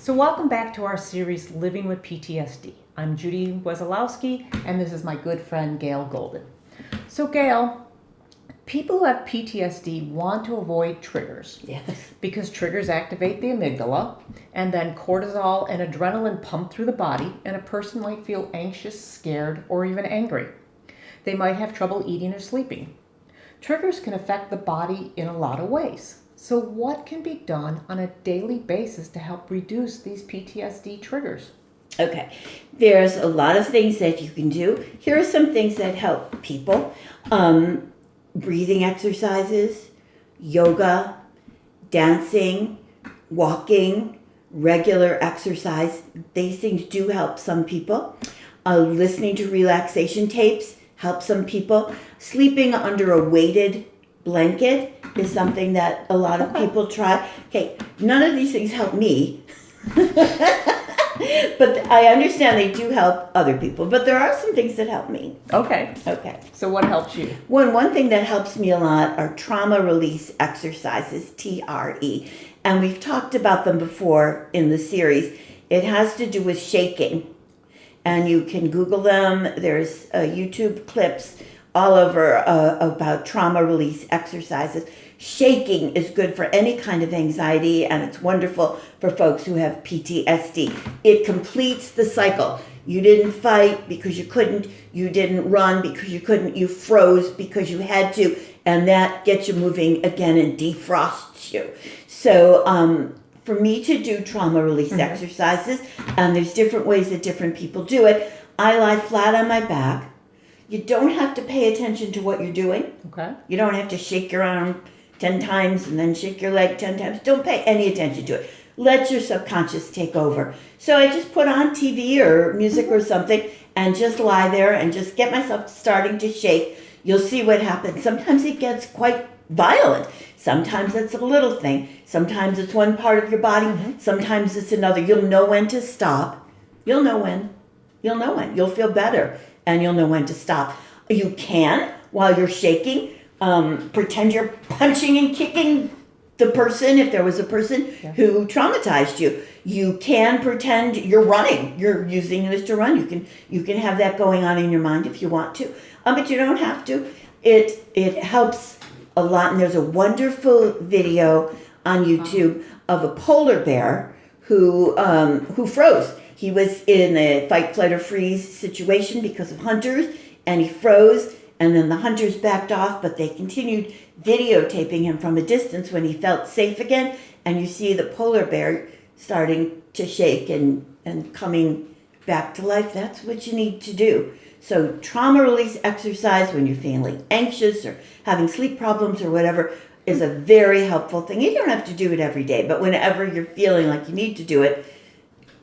So welcome back to our series, Living with PTSD. I'm Judy Wesolowski, and this is my good friend, Gail Golden. So Gail, people who have PTSD want to avoid triggers. Yes. Because triggers activate the amygdala, and then cortisol and adrenaline pump through the body, and a person might feel anxious, scared, or even angry. They might have trouble eating or sleeping. Triggers can affect the body in a lot of ways. So what can be done on a daily basis to help reduce these PTSD triggers? Okay. There's a lot of things that you can do. Here are some things that help people. Breathing exercises, yoga, dancing, walking, regular exercise. These things do help some people. Listening to relaxation tapes help some people. Sleeping under a weighted blanket is something that a lot of people try. Okay, none of these things help me. But I understand they do help other people. But there are some things that help me. Okay. So what helps you? One thing that helps me a lot are trauma release exercises, TRE. And we've talked about them before in the series. It has to do with shaking. And you can Google them. There's YouTube clips all over about trauma release exercises. Shaking is good for any kind of anxiety, and it's wonderful for folks who have PTSD. It completes the cycle. You didn't fight because you couldn't. You didn't run because you couldn't. You froze because you had to, and that gets you moving again and defrosts you. So for me to do trauma release exercises, and there's different ways that different people do it, I lie flat on my back. You don't have to pay attention to what you're doing. Okay. You don't have to shake your arm 10 times and then shake your leg 10 times. Don't pay any attention to it. Let your subconscious take over. So I just put on TV or music or something and just lie there and just get myself starting to shake. You'll see what happens. Sometimes it gets quite violent. Sometimes it's a little thing. Sometimes it's one part of your body. Sometimes it's another. You'll know when to stop. You'll know when. You'll feel better. And you'll know when to stop. You can, while you're shaking, pretend you're punching and kicking the person, if there was a person who traumatized you. You can pretend you're running. You're using this to run. You can have that going on in your mind if you want to, but you don't have to. It helps a lot. And there's a wonderful video on YouTube of a polar bear who froze. He was in a fight, flight, or freeze situation because of hunters, and he froze, and then the hunters backed off, but they continued videotaping him from a distance when he felt safe again, and you see the polar bear starting to shake and coming back to life. That's what you need to do. So trauma release exercise when you're feeling anxious or having sleep problems or whatever is a very helpful thing. You don't have to do it every day, but whenever you're feeling like you need to do it,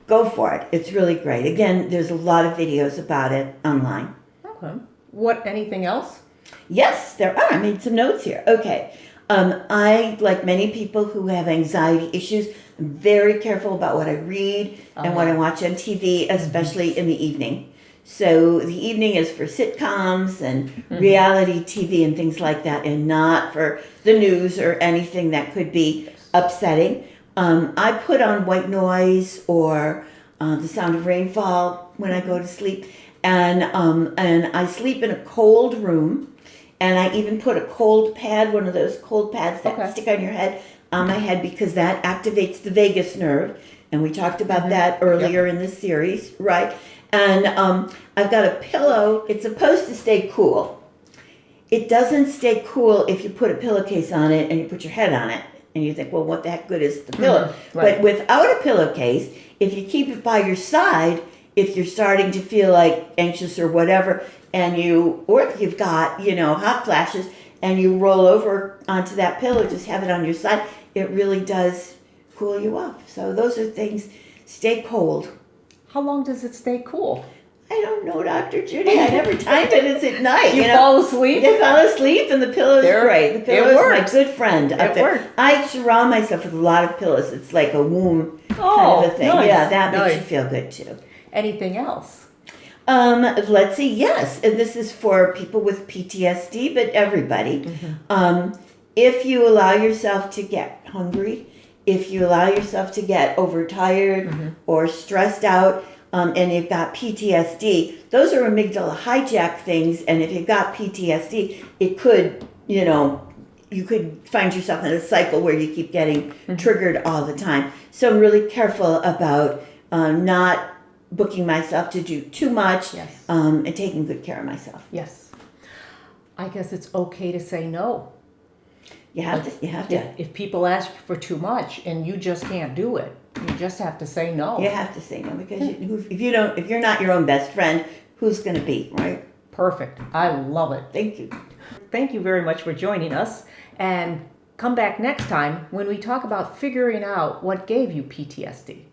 go for it. It's really great. Again, there's a lot of videos about it online. Okay. Anything else? Yes, there are. I made some notes here. Okay. I, like many people who have anxiety issues, I'm very careful about what I read and what I watch on TV, especially in the evening. So the evening is for sitcoms and reality TV and things like that, and not for the news or anything that could be upsetting. I put on white noise or the sound of rainfall when I go to sleep, and I sleep in a cold room, and I even put a cold pad, one of those cold pads that stick on your head, on my head, because that activates the vagus nerve, and we talked about that earlier in the series, right? And I've got a pillow. It's supposed to stay cool. It doesn't stay cool if you put a pillowcase on it and you put your head on it. And you think, well, what the heck good is the pillow? Right. But without a pillowcase, if you keep it by your side, if you're starting to feel like anxious or whatever, or if you've got, hot flashes, and you roll over onto that pillow, just have it on your side, it really does cool you off. So those are things. Stay cold. How long does it stay cool? I don't know, Dr. Judy. I never timed it. It's at night. You fall asleep? You fall asleep, and the pillow is great. The pillow is my good friend. It works. I surround myself with a lot of pillows. It's like a womb kind of a thing. Nice. Yeah, that makes you feel good too. Anything else? Let's see. Yes, and this is for people with PTSD, but everybody. If you allow yourself to get hungry, if you allow yourself to get overtired or stressed out, and you've got PTSD, those are amygdala hijack things. And if you've got PTSD, it could, you could find yourself in a cycle where you keep getting triggered all the time. So I'm really careful about not booking myself to do too much, and taking good care of myself. Yes. I guess it's okay to say no. You have to. If people ask for too much and you just can't do it, you just have to say no. You have to say no, because if you're not your own best friend, who's going to be, right? Perfect. I love it. Thank you. Thank you very much for joining us, and come back next time when we talk about figuring out what gave you PTSD.